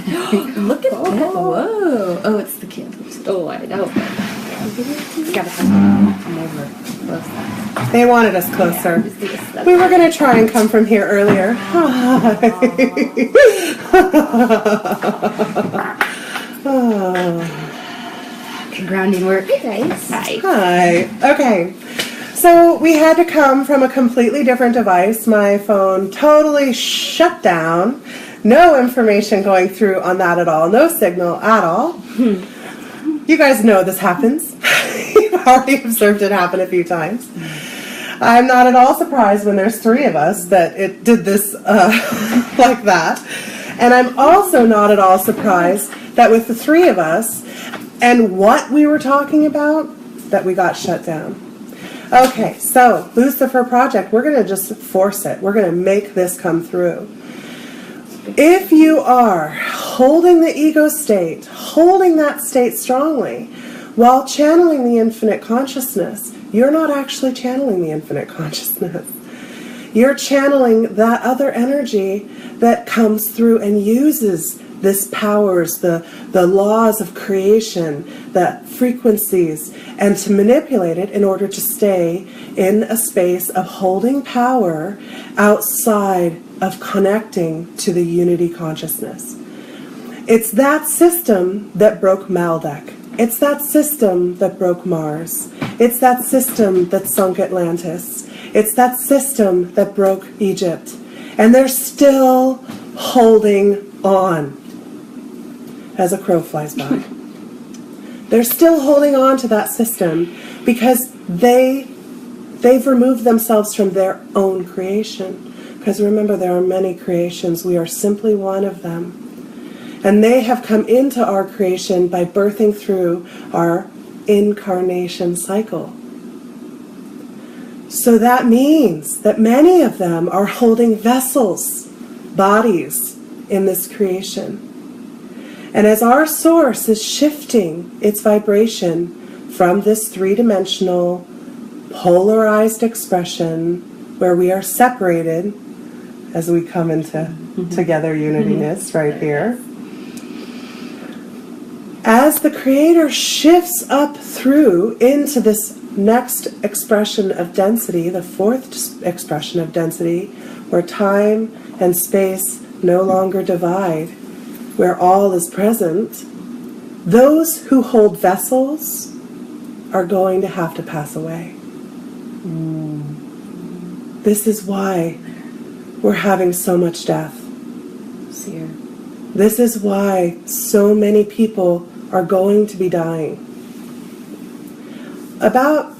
Look at that. Whoa. Oh, it's the candles. Oh, I know. Gotta have I'm over. They wanted us closer. Yeah, we were going to try and come from here earlier. Grounding work. Hey guys. Hi. Okay. So we had to come from a completely different device. My phone totally shut down. No information going through on that at all. No signal at all. You guys know this happens. You've already observed it happen a few times. I'm not at all surprised when there's three of us that it did this like that. And I'm also not at all surprised that with the three of us and what we were talking about, that we got shut down. Okay, so Lucifer Project, we're going to just force it. We're going to make this come through. If you are holding the ego state, holding that state strongly, while channeling the infinite consciousness, you're not actually channeling the infinite consciousness. You're channeling that other energy that comes through and uses this powers, the laws of creation, the frequencies, and to manipulate it in order to stay in a space of holding power outside of connecting to the unity consciousness. It's that system that broke Maldek. It's that system that broke Mars. It's that system that sunk Atlantis. It's that system that broke Egypt. And they're still holding on as a crow flies by. They're still holding on to that system because they've removed themselves from their own creation. Because remember, there are many creations. We are simply one of them. And they have come into our creation by birthing through our incarnation cycle. So that means that many of them are holding vessels, bodies in this creation. And as our source is shifting its vibration from this three-dimensional, polarized expression where we are separated as we come into together unityness right here, as the Creator shifts up through into this next expression of density, the fourth expression of density, where time and space no longer divide, where all is present, those who hold vessels are going to have to pass away. This is why we're having so much death. This is why so many people are going to be dying. About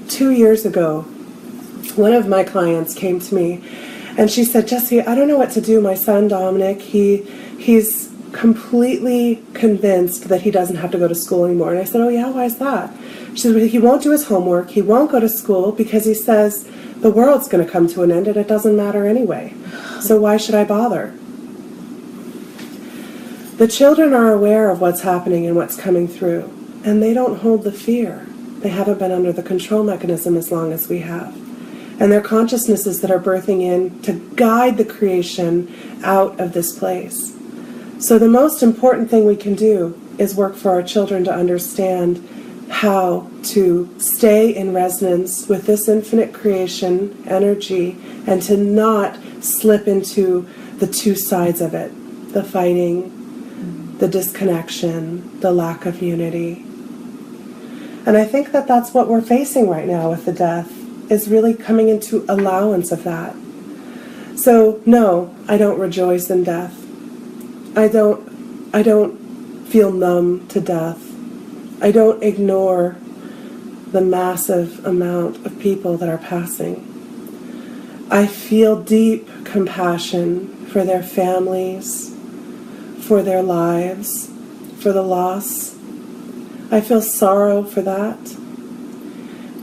2 years ago, one of my clients came to me and she said, Jessie, I don't know what to do. My son Dominic, he's completely convinced that he doesn't have to go to school anymore. And I said, oh yeah, why is that? She said, well, he won't do his homework, he won't go to school because he says the world's going to come to an end and it doesn't matter anyway. So why should I bother? The children are aware of what's happening and what's coming through, and they don't hold the fear. They haven't been under the control mechanism as long as we have. And they're consciousnesses that are birthing in to guide the creation out of this place. So the most important thing we can do is work for our children to understand how to stay in resonance with this infinite creation energy and to not slip into the two sides of it, the fighting, the disconnection, the lack of unity. And I think that that's what we're facing right now with the death, is really coming into allowance of that. So no, I don't rejoice in death. I don't feel numb to death. I don't ignore the massive amount of people that are passing. I feel deep compassion for their families, for their lives, for the loss. I feel sorrow for that.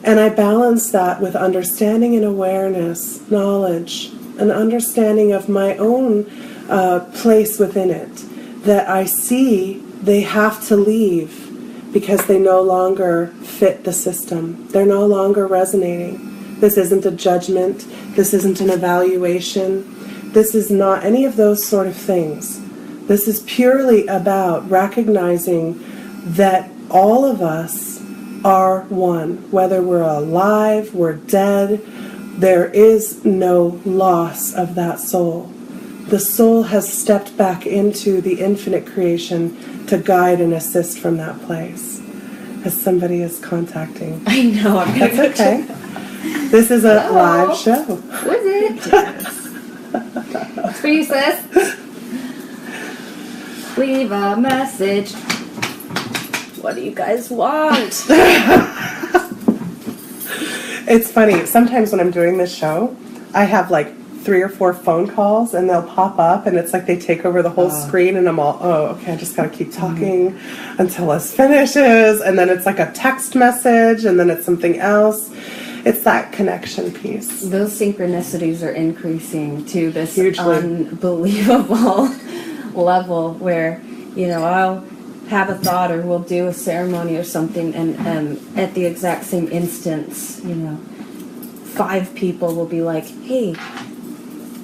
And I balance that with understanding and awareness, knowledge, an understanding of my own place within it, that I see they have to leave because they no longer fit the system. They're no longer resonating. This isn't a judgment. This isn't an evaluation. This is not any of those sort of things. This is purely about recognizing that all of us are one. Whether we're alive, we're dead, there is no loss of that soul. The soul has stepped back into the infinite creation to guide and assist from that place. As somebody is contacting. I know. I'm gonna That's okay. This is a live show. Who is it? Yes. It's for you, sis. Leave a message. What do you guys want? It's funny. Sometimes when I'm doing this show, I have like 3 or 4 phone calls, and they'll pop up, and it's like they take over the whole screen, and I'm all, oh, okay, I just gotta keep talking until this finishes, and then it's like a text message, and then it's something else. It's that connection piece. Those synchronicities are increasing to this Hugely. Unbelievable level where, you know, I'll have a thought or we'll do a ceremony or something, and at the exact same instance, you know, 5 people will be like, hey,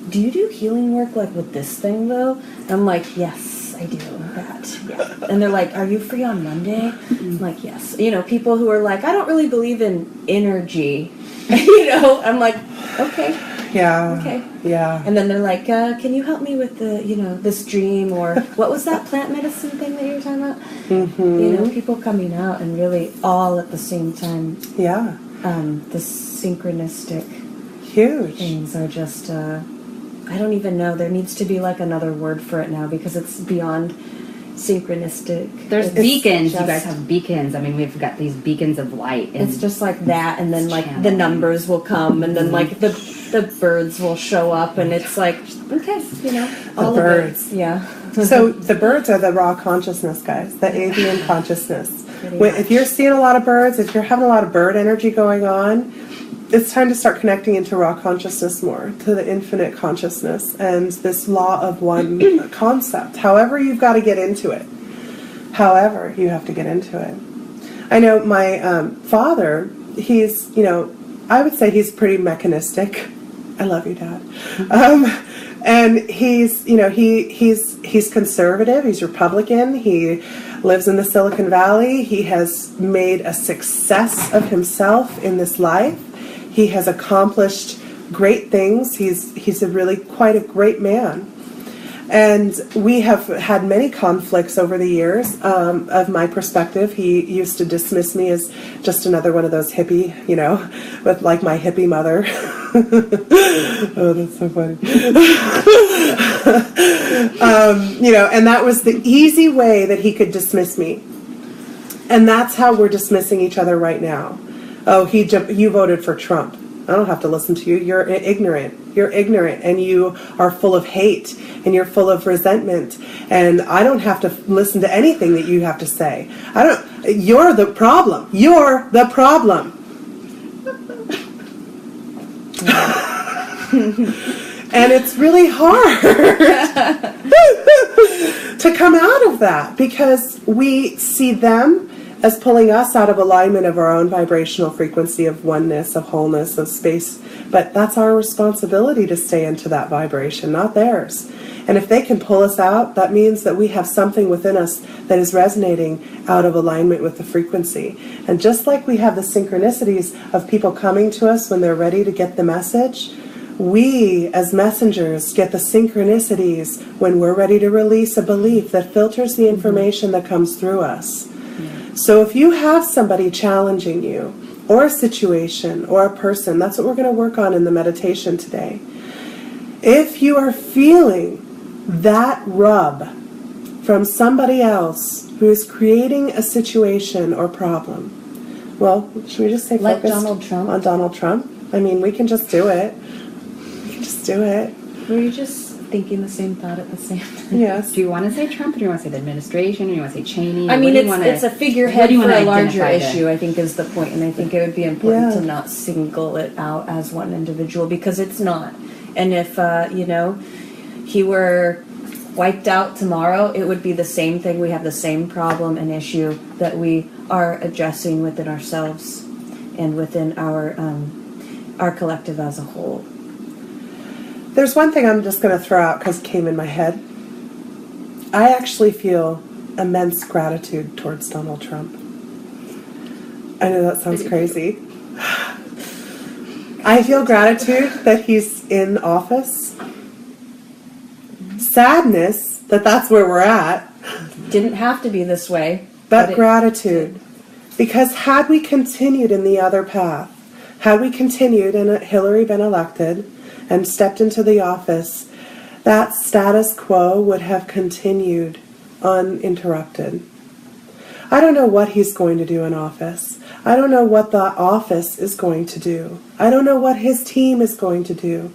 do you do healing work like with this thing though? And I'm like, yes, I do that. Yeah. And they're like, are you free on Monday? I'm like, yes. You know, people who are like, I don't really believe in energy. You know, I'm like, okay. Yeah. Okay. Yeah. And then they're like, can you help me with the, you know, this dream, or what was that plant medicine thing that you were talking about? Mm-hmm. You know, people coming out and really all at the same time. Yeah. The synchronistic Huge. things are just, I don't even know. There needs to be like another word for it now because it's beyond synchronistic. There's beacons. Just, you guys have beacons. I mean, we've got these beacons of light. And it's just like that, and then like channel. the numbers will come, and then like the birds will show up, and it's like, okay, you know, all The of birds. it. Yeah. So the birds are the raw consciousness, guys, the avian consciousness. Pretty If you're seeing a lot of birds, if you're having a lot of bird energy going on, it's time to start connecting into raw consciousness more, to the infinite consciousness and this law of one concept. However, you've got to get into it. However, you have to get into it. I know my father, he's, you know, I would say he's pretty mechanistic. I love you, Dad. And he's, you know, he's conservative. He's Republican. He lives in the Silicon Valley. He has made a success of himself in this life. He has accomplished great things. He's a really quite a great man. And we have had many conflicts over the years. Of my perspective, he used to dismiss me as just another one of those hippie, you know, with like my hippie mother. Oh, that's so funny. You know, and that was the easy way that he could dismiss me. And that's how we're dismissing each other right now. Oh, you voted for Trump. I don't have to listen to you. You're ignorant. You're ignorant, and you are full of hate, and you're full of resentment. And I don't have to listen to anything that you have to say. You're the problem. You're the problem. And it's really hard to come out of that because we see them as pulling us out of alignment of our own vibrational frequency of oneness, of wholeness, of space. But that's our responsibility to stay into that vibration, not theirs. And if they can pull us out, that means that we have something within us that is resonating out of alignment with the frequency. And just like we have the synchronicities of people coming to us when they're ready to get the message, we as messengers get the synchronicities when we're ready to release a belief that filters the information that comes through us. So if you have somebody challenging you, or a situation, or a person, that's what we're going to work on in the meditation today. If you are feeling that rub from somebody else who is creating a situation or problem, well, should we just say Like focused Donald Trump? on Donald Trump? I mean, we can just do it. We can just do it. Were you just thinking the same thought at the same time? Yes. Do you want to say Trump, or do you want to say the administration, or do you want to say Cheney? I mean, What do you wanna- it's a figurehead what do you for wanna a larger identify issue, I think is the point. And I think it would be Yeah. important to not single it out as one individual because it's not. And if, you know, he were wiped out tomorrow, it would be the same thing. We have the same problem and issue that we are addressing within ourselves and within our collective as a whole. There's one thing I'm just going to throw out because it came in my head. I actually feel immense gratitude towards Donald Trump. I know that sounds crazy. I feel gratitude that he's in office. Sadness that that's where we're at. Didn't have to be this way. But gratitude. Because had we continued in the other path, had we continued and Hillary been elected and stepped into the office, that status quo would have continued uninterrupted. I don't know what he's going to do in office. I don't know what the office is going to do. I don't know what his team is going to do.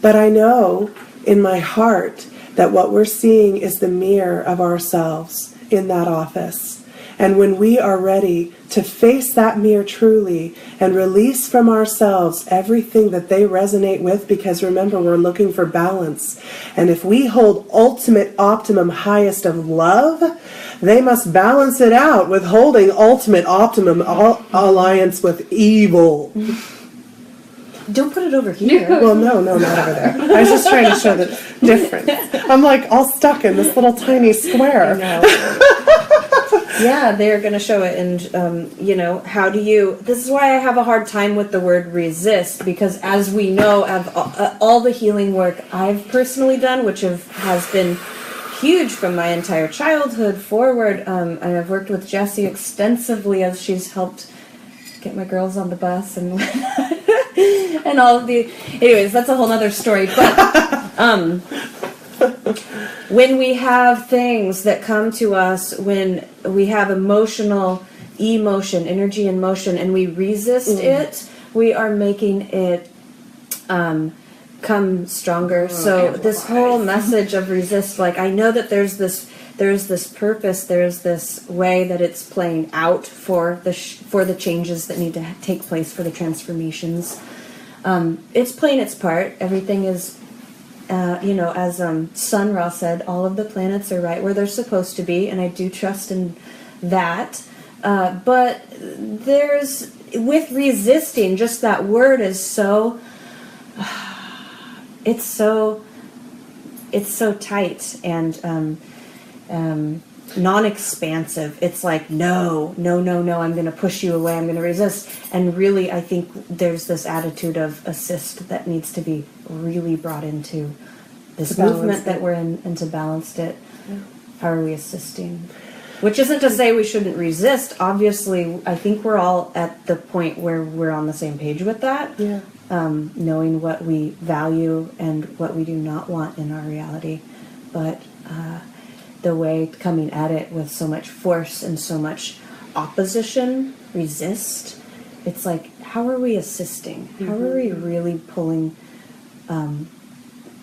But I know in my heart that what we're seeing is the mirror of ourselves in that office. And when we are ready to face that mirror truly and release from ourselves everything that they resonate with, because remember, we're looking for balance. And if we hold ultimate, optimum, highest of love, they must balance it out with holding ultimate, optimum alliance with evil. Don't put it over here. Well, no, not over there. I was just trying to show the difference. I'm like all stuck in this little tiny square. Yeah, they're going to show it. And, how do you... This is why I have a hard time with the word resist, because as we know, of all the healing work I've personally done, which has been huge from my entire childhood forward, and I've worked with Jessie extensively as she's helped get my girls on the bus and and all of the... Anyways, that's a whole other story. But when we have things that come to us, when we have emotion, energy in motion, and we resist it, we are making it come stronger. So this whole message of resist, like, I know that there's this purpose, there's this way that it's playing out for the changes that need to take place, for the transformations. It's playing its part. Everything is, as Sun Ra said, all of the planets are right where they're supposed to be, and I do trust in that. But there's, with resisting, just that word is so, it's so tight and non-expansive. It's like, no, I'm going to push you away, I'm going to resist. And really, I think there's this attitude of assist that needs to be really brought into this movement that we're in, and to balance it. Yeah. How are we assisting? Which isn't to say we shouldn't resist. Obviously, I think we're all at the point where we're on the same page with that. Yeah. Knowing what we value and what we do not want in our reality. But the way coming at it with so much force and so much opposition, resist, it's like, how are we assisting? Mm-hmm. How are we really pulling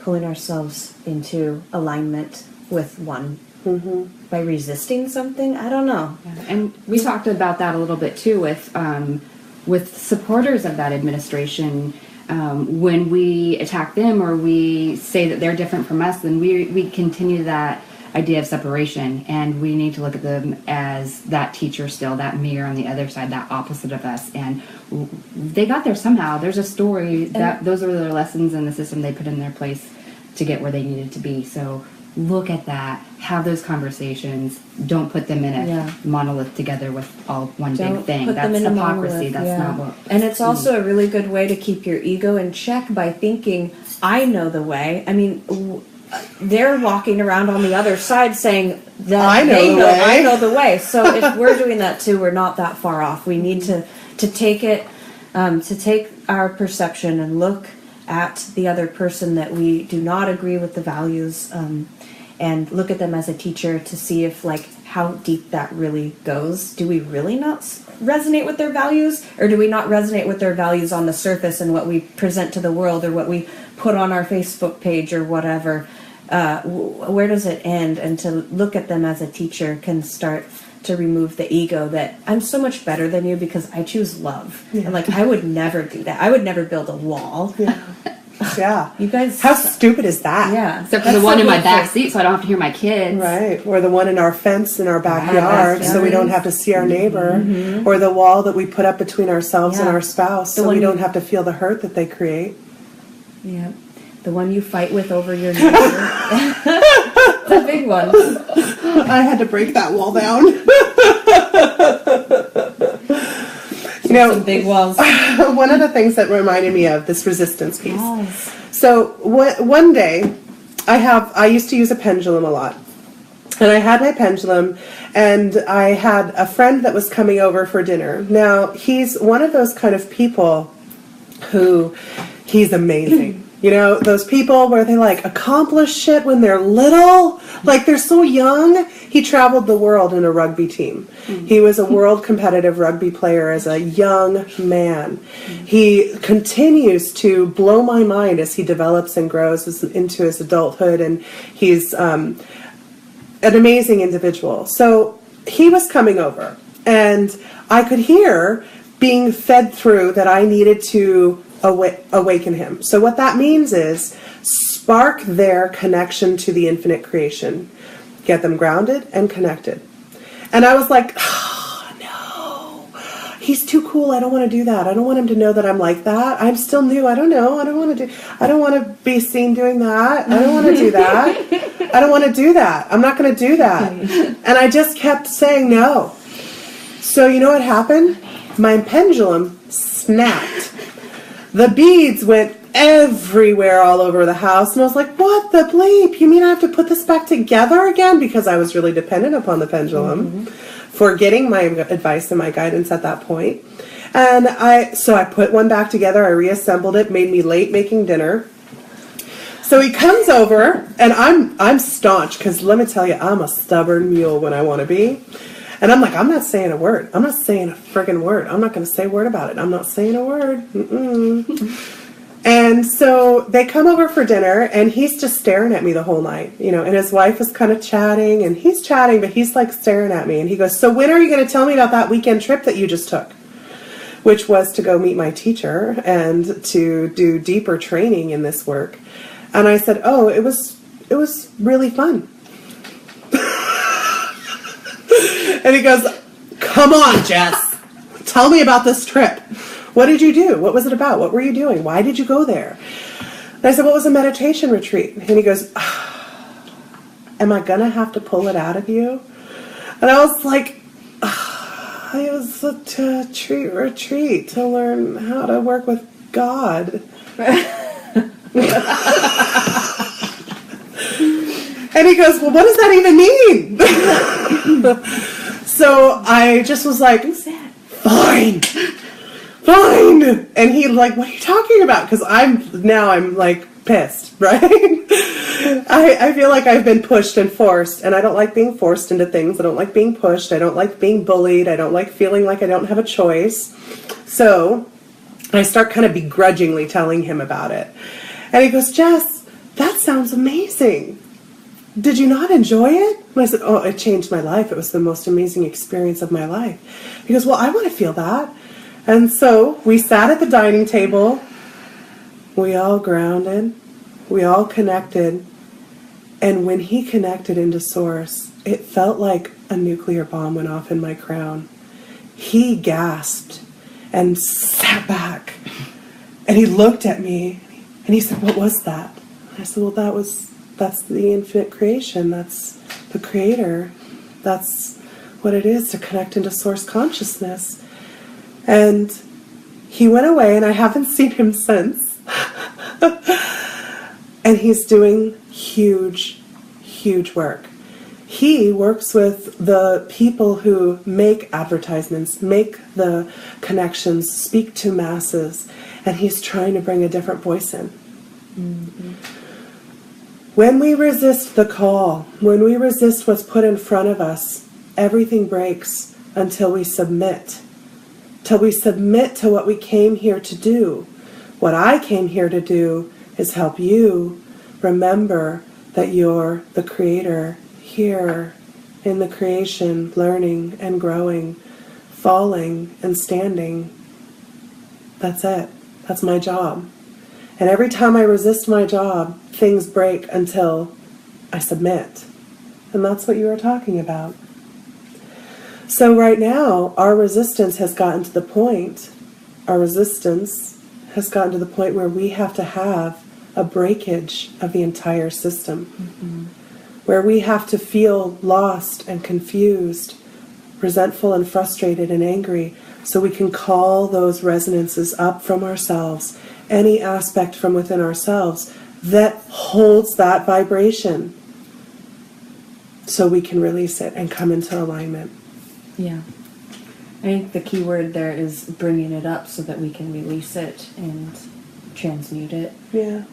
ourselves into alignment with one? Mm-hmm. By resisting something? I don't know. Yeah. And we talked about that a little bit too with supporters of that administration. When we attack them or we say that they're different from us, then we continue that idea of separation, and we need to look at them as that teacher still, that mirror on the other side, that opposite of us. And they got there somehow. There's a story that those are their lessons in the system they put in their place to get where they needed to be. So look at that, have those conversations. Don't put them in a monolith together with all one big thing. That's hypocrisy. That's not what. And it's also a really good way to keep your ego in check by thinking, I know the way. I mean, they're walking around on the other side saying that I know the way. So if we're doing that too, we're not that far off. We need to take it, to take our perception and look at the other person that we do not agree with the values, and look at them as a teacher to see if, like, how deep that really goes. Do we really not resonate with their values, or do we not resonate with their values on the surface and what we present to the world or what we put on our Facebook page or whatever? Where does it end? And to look at them as a teacher can start to remove the ego that I'm so much better than you because I choose love. Yeah. And like, I would never do that. I would never build a wall. Yeah. Yeah. You guys. How stupid is that? Yeah. Except for the one in my back seat so I don't have to hear my kids. Right. Or the one in our fence in our backyard so we don't have to see our neighbor. Mm-hmm. Or the wall that we put up between ourselves and our spouse so we don't have to feel the hurt that they create. Yeah. The one you fight with over your neighbor. The big ones. I had to break that wall down. Some big walls. One of the things that reminded me of this resistance piece. Yes. So one day, I used to use a pendulum a lot. And I had my pendulum, and I had a friend that was coming over for dinner. Now, he's one of those kind of people who, he's amazing. You know, those people where they like accomplish shit when they're little, like they're so young. He traveled the world in a rugby team. He was a world competitive rugby player as a young man. He continues to blow my mind as he develops and grows into his adulthood, and he's an amazing individual. So he was coming over, and I could hear being fed through that I needed to awaken him. So what that means is spark their connection to the infinite creation. Get them grounded and connected. And I was like, oh, no, he's too cool. I don't want to do that. I don't want him to know that I'm like that. I'm still new. I don't know. I don't want to be seen doing that. I don't want to do that. I don't want to do that. I'm not going to do that. And I just kept saying no. So you know what happened? My pendulum snapped. The beads went everywhere all over the house, and I was like, what the bleep? You mean I have to put this back together again? Because I was really dependent upon the pendulum for getting my advice and my guidance at that point. And so I put one back together, I reassembled it, made me late making dinner. So he comes over, and I'm staunch, because let me tell you, I'm a stubborn mule when I want to be. And I'm like, I'm not saying a word. I'm not saying a friggin' word. I'm not going to say a word about it. I'm not saying a word. And so they come over for dinner, and he's just staring at me the whole night, you know, and his wife is kind of chatting, and he's chatting, but he's like staring at me. And he goes, so when are you going to tell me about that weekend trip that you just took? Which was to go meet my teacher and to do deeper training in this work. And I said, oh, it was really fun. And he goes, come on, Jess. Tell me about this trip. What did you do? What was it about? What were you doing? Why did you go there? And I said, well, it was a meditation retreat. And he goes, am I going to have to pull it out of you? And I was like, it was a retreat to learn how to work with God. And he goes, well, what does that even mean? So I just was like, fine. And he like, what are you talking about? Because I'm like pissed, right? I feel like I've been pushed and forced, and I don't like being forced into things. I don't like being pushed. I don't like being bullied. I don't like feeling like I don't have a choice. So I start kind of begrudgingly telling him about it. And he goes, Jess, that sounds amazing. Did you not enjoy it? And I said, oh, it changed my life. It was the most amazing experience of my life. He goes, well, I want to feel that. And so we sat at the dining table. We all grounded. We all connected. And when he connected into Source, it felt like a nuclear bomb went off in my crown. He gasped and sat back. And he looked at me and he said, what was that? And I said, well, that's the infinite creation. That's the creator. That's what it is to connect into Source consciousness. And he went away, and I haven't seen him since. And he's doing huge, huge work. He works with the people who make advertisements, make the connections, speak to masses, and he's trying to bring a different voice in. Mm-hmm. When we resist the call, when we resist what's put in front of us, everything breaks until we submit. Till we submit to what we came here to do. What I came here to do is help you remember that you're the creator here in the creation, learning and growing, falling and standing. That's it. That's my job. And every time I resist my job, things break until I submit. And that's what you were talking about. So right now, our resistance has gotten to the point where we have to have a breakage of the entire system. Mm-hmm. where we have to feel lost and confused, resentful and frustrated and angry, so we can call those resonances up from ourselves, any aspect from within ourselves that holds that vibration, so we can release it and come into alignment. Yeah. I think the key word there is bringing it up so that we can release it and transmute it. Yeah.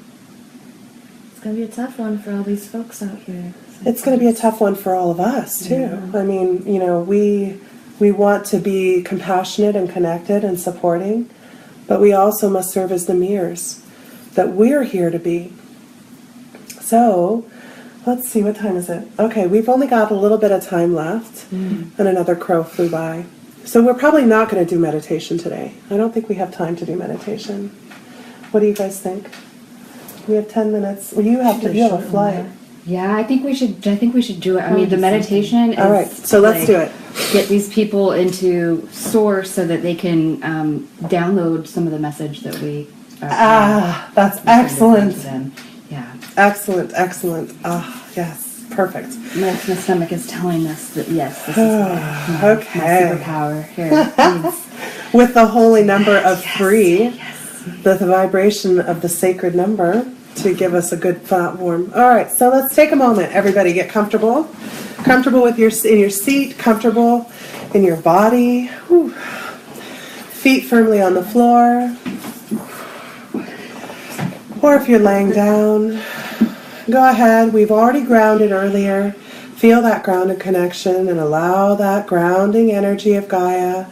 It's going to be a tough one for all these folks out here. It's going to be a tough one for all of us, too. Yeah. I mean, we want to be compassionate and connected and supporting, but we also must serve as the mirrors that we're here to be. So, let's see, what time is it? Okay, we've only got a little bit of time left, and another crow flew by. So we're probably not going to do meditation today. I don't think we have time to do meditation. What do you guys think? We have 10 minutes. Well, you have a flight. Yeah, I think we should do it. I mean, the meditation is... All right, so let's do it. Get these people into Source so that they can download some of the message that we... that's excellent. Yeah. Excellent. Yes. Perfect. My stomach is telling us that, yes, this is my superpower. Here, please. With the holy number of 3, the vibration of the sacred number to give us a good flat warm. All right, so let's take a moment. Everybody get comfortable. Comfortable in your seat, comfortable in your body. Whew. Feet firmly on the floor. Or if you're laying down, go ahead. We've already grounded earlier. Feel that grounded connection and allow that grounding energy of Gaia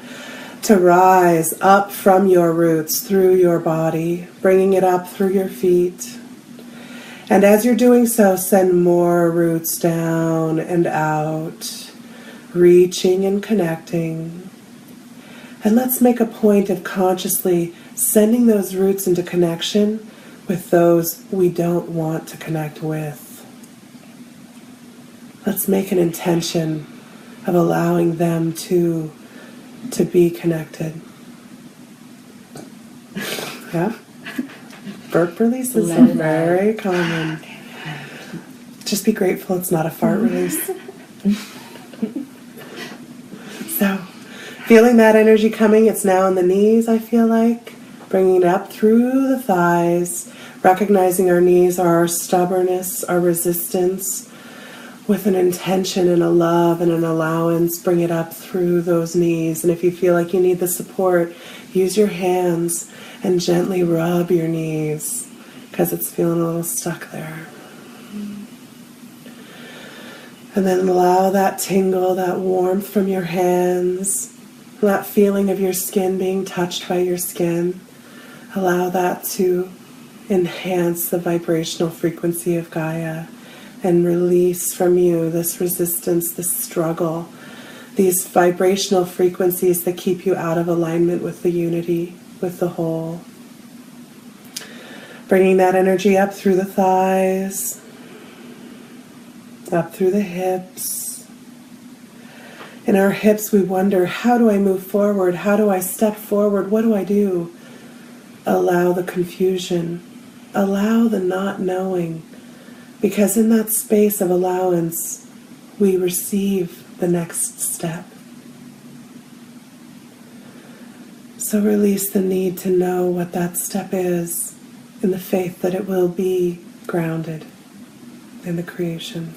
to rise up from your roots through your body, bringing it up through your feet. And as you're doing so, send more roots down and out, reaching and connecting. And let's make a point of consciously sending those roots into connection with those we don't want to connect with. Let's make an intention of allowing them to be connected. Yeah? Burp releases are very common. Just be grateful it's not a fart release. So, feeling that energy coming, it's now in the knees, I feel like. Bringing it up through the thighs, recognizing our knees are our stubbornness, our resistance, with an intention and a love and an allowance, bring it up through those knees. And if you feel like you need the support, use your hands and gently rub your knees because it's feeling a little stuck there. And then allow that tingle, that warmth from your hands, that feeling of your skin being touched by your skin. Allow that to enhance the vibrational frequency of Gaia and release from you this resistance, this struggle, these vibrational frequencies that keep you out of alignment with the unity, with the whole. Bringing that energy up through the thighs, up through the hips. In our hips we wonder, how do I move forward? How do I step forward? What do I do? Allow the confusion. Allow the not knowing. Because in that space of allowance, we receive the next step. So release the need to know what that step is in the faith that it will be grounded in the creation.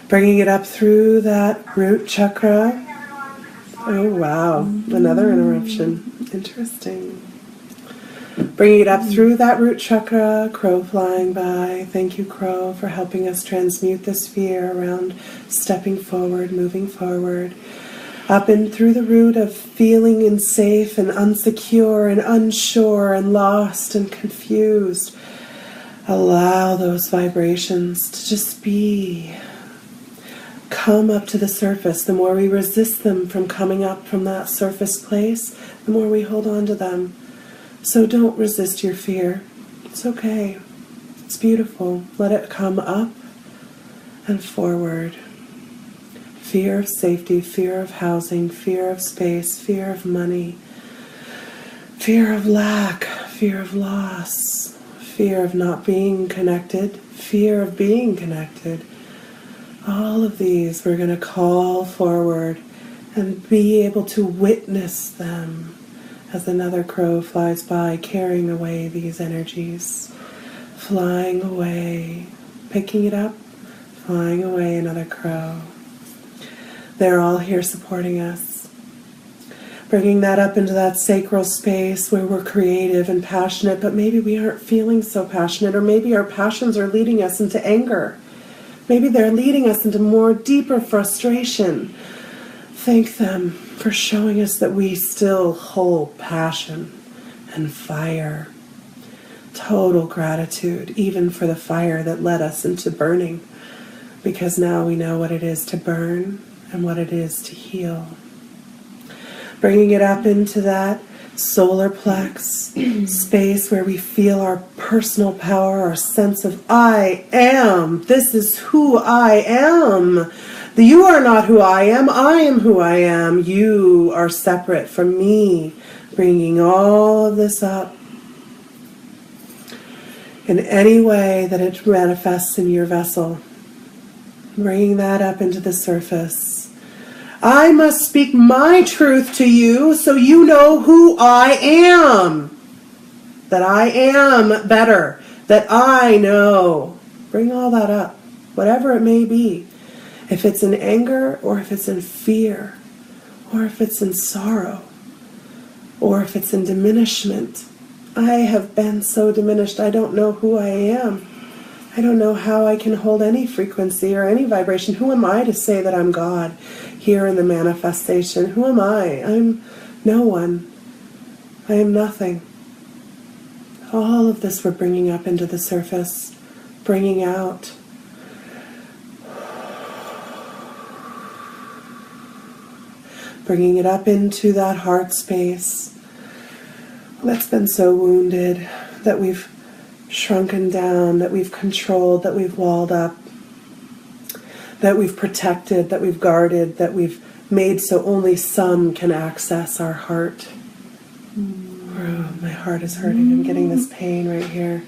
Bringing it up through that root chakra. Oh, wow. Another interruption. Interesting. Bringing it up through that root chakra, crow flying by. Thank you, crow, for helping us transmute this fear around stepping forward, moving forward. Up and through the root of feeling unsafe and unsecure and unsure and lost and confused. Allow those vibrations to just be. Come up to the surface. The more we resist them from coming up from that surface place, the more we hold on to them. So don't resist your fear. It's okay. It's beautiful. Let it come up and forward. Fear of safety, fear of housing, fear of space, fear of money, fear of lack, fear of loss, fear of not being connected, fear of being connected. All of these we're going to call forward and be able to witness them as another crow flies by, carrying away these energies, flying away, picking it up, flying away, another crow. They're all here supporting us. Bringing that up into that sacral space where we're creative and passionate, but maybe we aren't feeling so passionate, or maybe our passions are leading us into anger. Maybe they're leading us into more deeper frustration. Thank them for showing us that we still hold passion and fire. Total gratitude, even for the fire that led us into burning, because now we know what it is to burn and what it is to heal. Bringing it up into that solar plex space where we feel our personal power, our sense of I am. This is who I am. You are not who I am who I am. You are separate from me. Bringing all of this up in any way that it manifests in your vessel. Bringing that up into the surface. I must speak my truth to you so you know who I am. That I am better. That I know. Bring all that up, whatever it may be. If it's in anger, or if it's in fear, or if it's in sorrow, or if it's in diminishment. I have been so diminished, I don't know who I am. I don't know how I can hold any frequency or any vibration. Who am I to say that I'm God here in the manifestation? Who am I? I'm no one. I am nothing. All of this we're bringing up into the surface, bringing out. Bringing it up into that heart space that's been so wounded, that we've shrunken down, that we've controlled, that we've walled up, that we've protected, that we've guarded, that we've made so only some can access our heart. Oh, my heart is hurting. I'm getting this pain right here.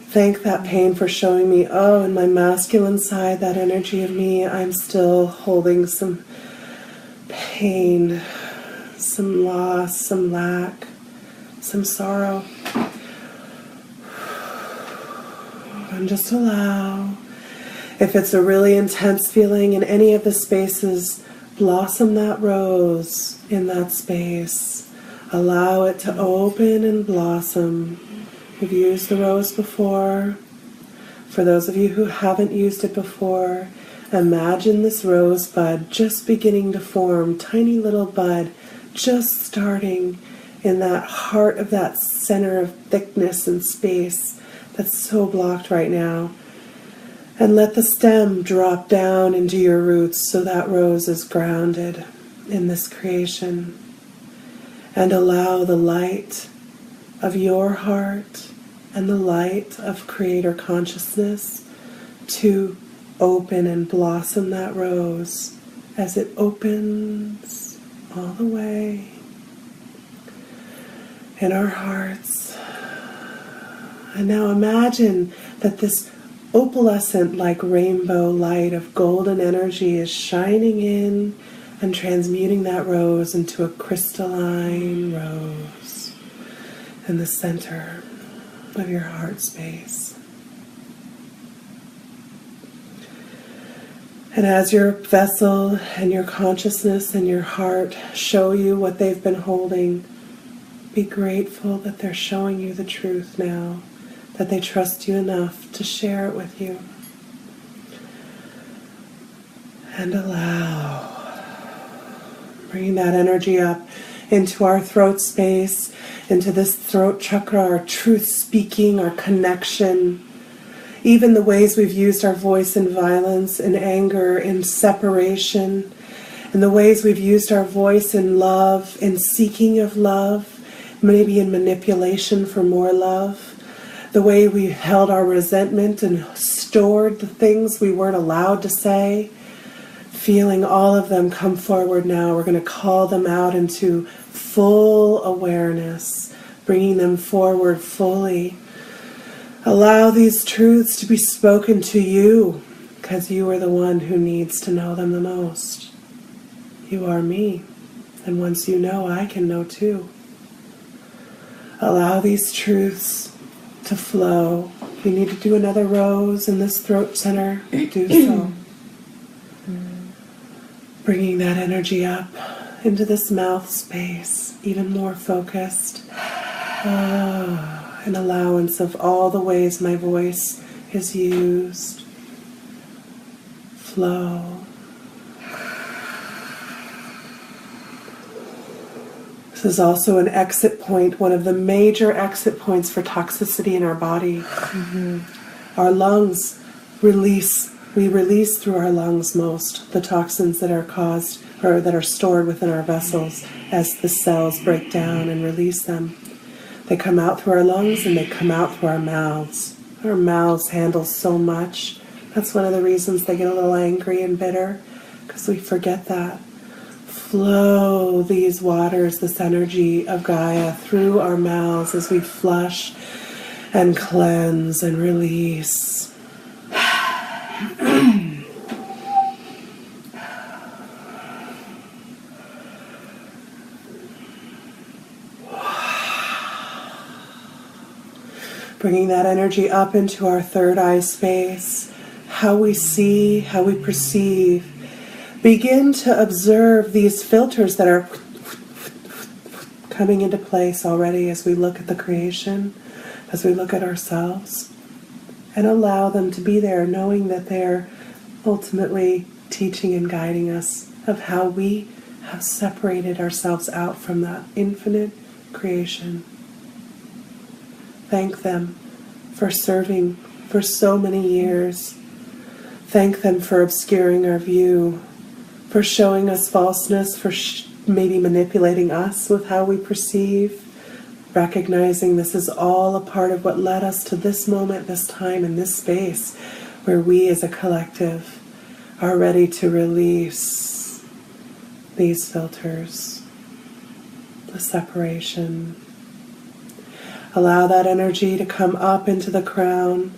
Thank that pain for showing me, oh, in my masculine side, that energy of me, I'm still holding some pain, some loss, some lack, some sorrow. And just allow. If it's a really intense feeling in any of the spaces, blossom that rose in that space. Allow it to open and blossom. We've used the rose before. For those of you who haven't used it before, imagine this rosebud just beginning to form, tiny little bud, just starting in that heart of that center of thickness and space that's so blocked right now. And let the stem drop down into your roots so that rose is grounded in this creation. And allow the light of your heart and the light of Creator consciousness to open and blossom that rose as it opens all the way in our hearts. And now imagine that this opalescent, like rainbow light of golden energy is shining in and transmuting that rose into a crystalline rose in the center of your heart space. And as your vessel and your consciousness and your heart show you what they've been holding, be grateful that they're showing you the truth now, that they trust you enough to share it with you. And allow. Bringing that energy up into our throat space, into this throat chakra, our truth speaking, our connection. Even the ways we've used our voice in violence, in anger, in separation, and the ways we've used our voice in love, in seeking of love, maybe in manipulation for more love. The way we held our resentment and stored the things we weren't allowed to say. Feeling all of them come forward now. We're going to call them out into full awareness, bringing them forward fully. Allow these truths to be spoken to you, because you are the one who needs to know them the most. You are me, and once you know, I can know too. Allow these truths to flow. If you need to do another rose in this throat center, do so. Bringing that energy up into this mouth space, even more focused. An allowance of all the ways my voice is used. Flow. This is also an exit point, one of the major exit points for toxicity in our body. Our lungs release, we release through our lungs most the toxins that are caused or that are stored within our vessels as the cells break down and release them. They come out through our lungs and they come out through our mouths. Our mouths handle so much. That's one of the reasons they get a little angry and bitter, because we forget that. Flow these waters, this energy of Gaia through our mouths as we flush and cleanse and release. Bringing that energy up into our third eye space, how we see, how we perceive. Begin to observe these filters that are coming into place already as we look at the creation, as we look at ourselves, and allow them to be there, knowing that they're ultimately teaching and guiding us of how we have separated ourselves out from that infinite creation. Thank them for serving for so many years. Thank them for obscuring our view, for showing us falseness, for maybe manipulating us with how we perceive, recognizing this is all a part of what led us to this moment, this time, and this space, where we as a collective are ready to release these filters, the separation. Allow that energy to come up into the crown.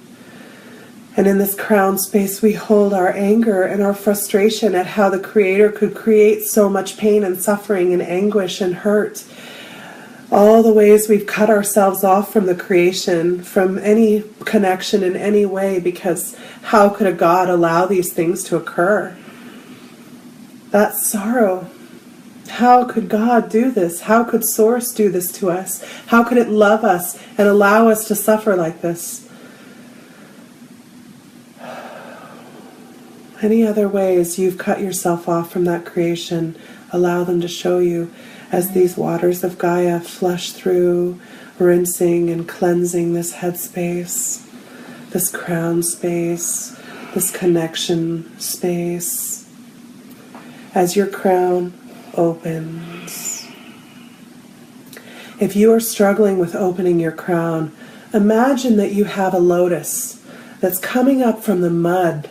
And in this crown space, we hold our anger and our frustration at how the Creator could create so much pain and suffering and anguish and hurt. All the ways we've cut ourselves off from the creation, from any connection in any way, because how could a God allow these things to occur? That sorrow. How could God do this? How could Source do this to us? How could it love us and allow us to suffer like this? Any other ways you've cut yourself off from that creation, allow them to show you as these waters of Gaia flush through, rinsing and cleansing this head space, this crown space, this connection space. As your crown opens. If you are struggling with opening your crown, imagine that you have a lotus that's coming up from the mud,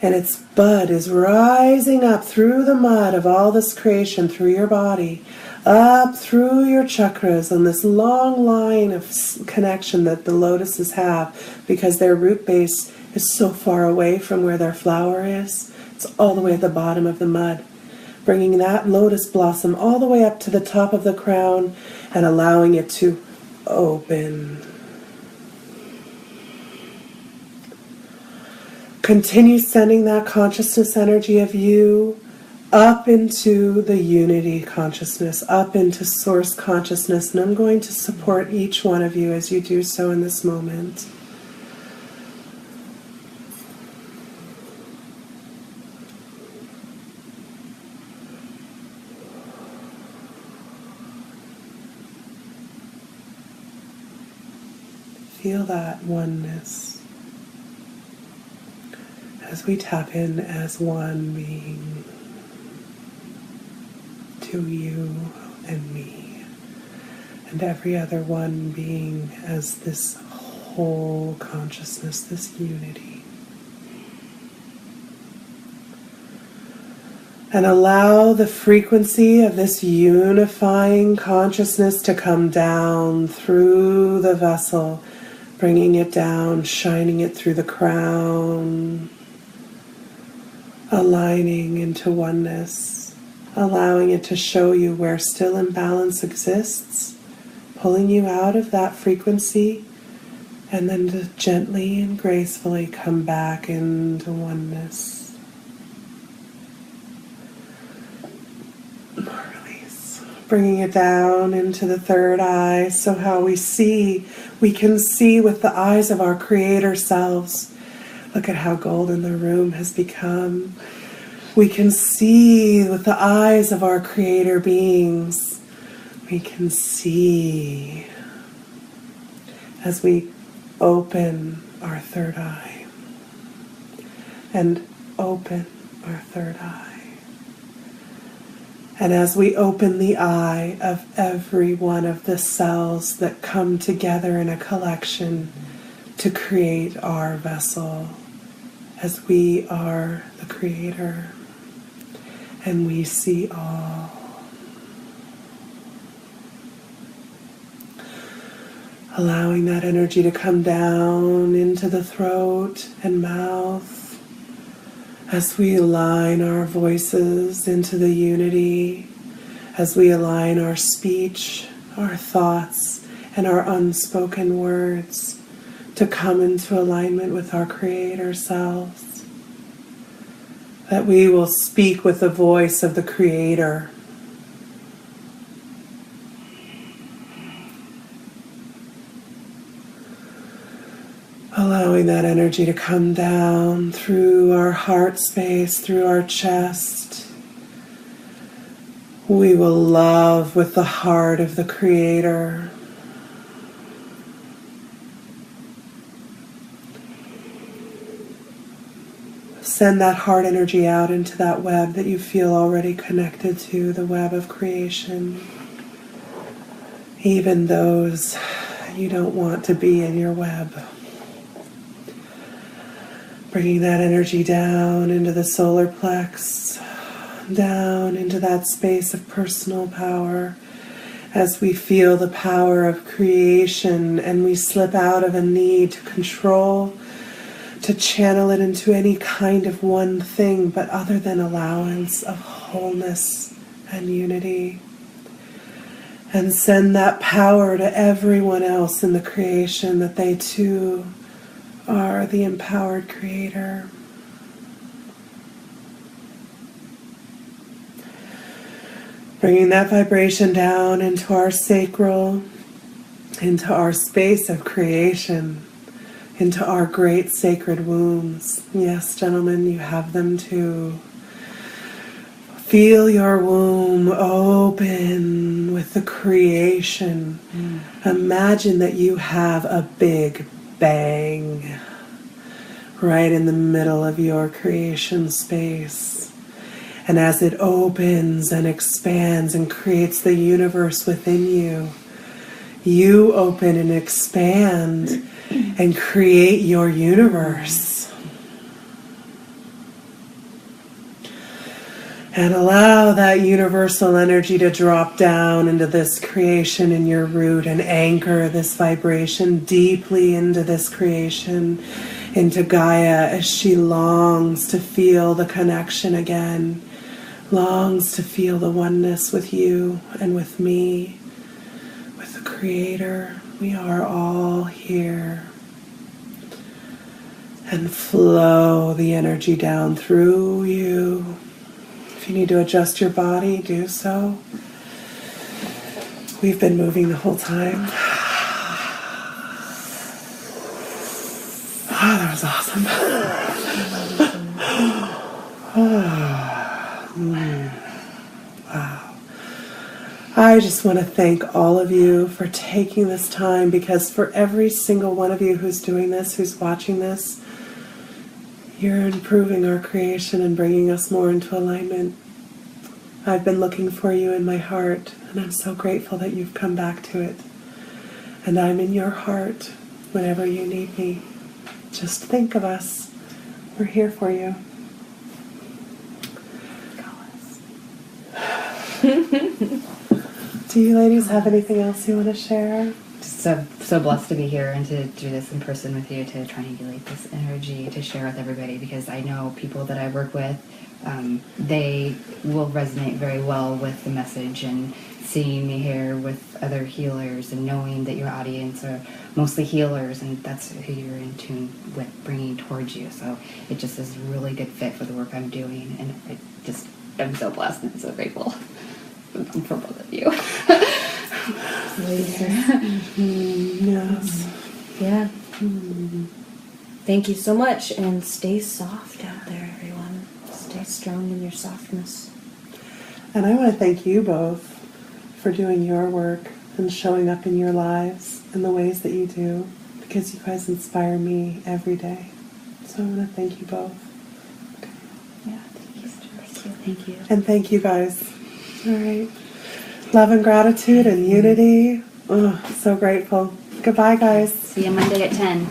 and its bud is rising up through the mud of all this creation, through your body, up through your chakras on this long line of connection that the lotuses have, because their root base is so far away from where their flower is. It's all the way at the bottom of the mud. Bringing that lotus blossom all the way up to the top of the crown and allowing it to open. Continue sending that consciousness energy of you up into the unity consciousness, up into Source consciousness, and I'm going to support each one of you as you do so in this moment. Feel that oneness as we tap in as one being to you and me and every other one being as this whole consciousness, this unity. And allow the frequency of this unifying consciousness to come down through the vessel, bringing it down, shining it through the crown, aligning into oneness, allowing it to show you where still imbalance exists, pulling you out of that frequency, and then to gently and gracefully come back into oneness. Release. Bringing it down into the third eye, so how we can see with the eyes of our creator selves. Look at how golden the room has become. We can see with the eyes of our creator beings. We can see as we open our third eye and open our third eye. And as we open the eye of every one of the cells that come together in a collection to create our vessel, as we are the creator, and we see all. Allowing that energy to come down into the throat and mouth as we align our voices into the unity, as we align our speech, our thoughts, and our unspoken words to come into alignment with our creator selves. That we will speak with the voice of the creator. Allowing that energy to come down through our heart space, through our chest. We will love with the heart of the Creator. Send that heart energy out into that web that you feel already connected to, the web of creation. Even those you don't want to be in your web. Bringing that energy down into the solar plex, down into that space of personal power as we feel the power of creation and we slip out of a need to control, to channel it into any kind of one thing, but other than allowance of wholeness and unity. And send that power to everyone else in the creation that they too are the empowered creator. Bringing that vibration down into our sacral, into our space of creation, into our great sacred wombs. Yes, gentlemen, you have them too. Feel your womb open with the creation. Imagine that you have a big bang right in the middle of your creation space. And as it opens and expands and creates the universe within you, you open and expand and create your universe. And allow that universal energy to drop down into this creation in your root and anchor this vibration deeply into this creation, into Gaia, as she longs to feel the connection again, longs to feel the oneness with you and with me, with the Creator. We are all here. And flow the energy down through you. If you need to adjust your body, do so. We've been moving the whole time. Oh, that was awesome. Wow. I just want to thank all of you for taking this time, because for every single one of you who's doing this, who's watching this, you're improving our creation and bringing us more into alignment. I've been looking for you in my heart, and I'm so grateful that you've come back to it. And I'm in your heart whenever you need me. Just think of us. We're here for you. Do you ladies have anything else you want to share? so blessed to be here and to do this in person with you, to triangulate this energy, to share with everybody, because I know people that I work with, they will resonate very well with the message, and seeing me here with other healers and knowing that your audience are mostly healers and that's who you're in tune with bringing towards you. So it just is a really good fit for the work I'm doing, and I'm so blessed and so grateful for both of you. Yes. Yeah. Thank you so much, and stay soft out there, everyone. Stay strong in your softness. And I want to thank you both for doing your work and showing up in your lives in the ways that you do, because you guys inspire me every day. So I want to thank you both. Okay. Yeah, thank you. Thank you. And thank you guys. All right. Love and gratitude and unity. Oh, so grateful. Goodbye, guys. See you Monday at 10.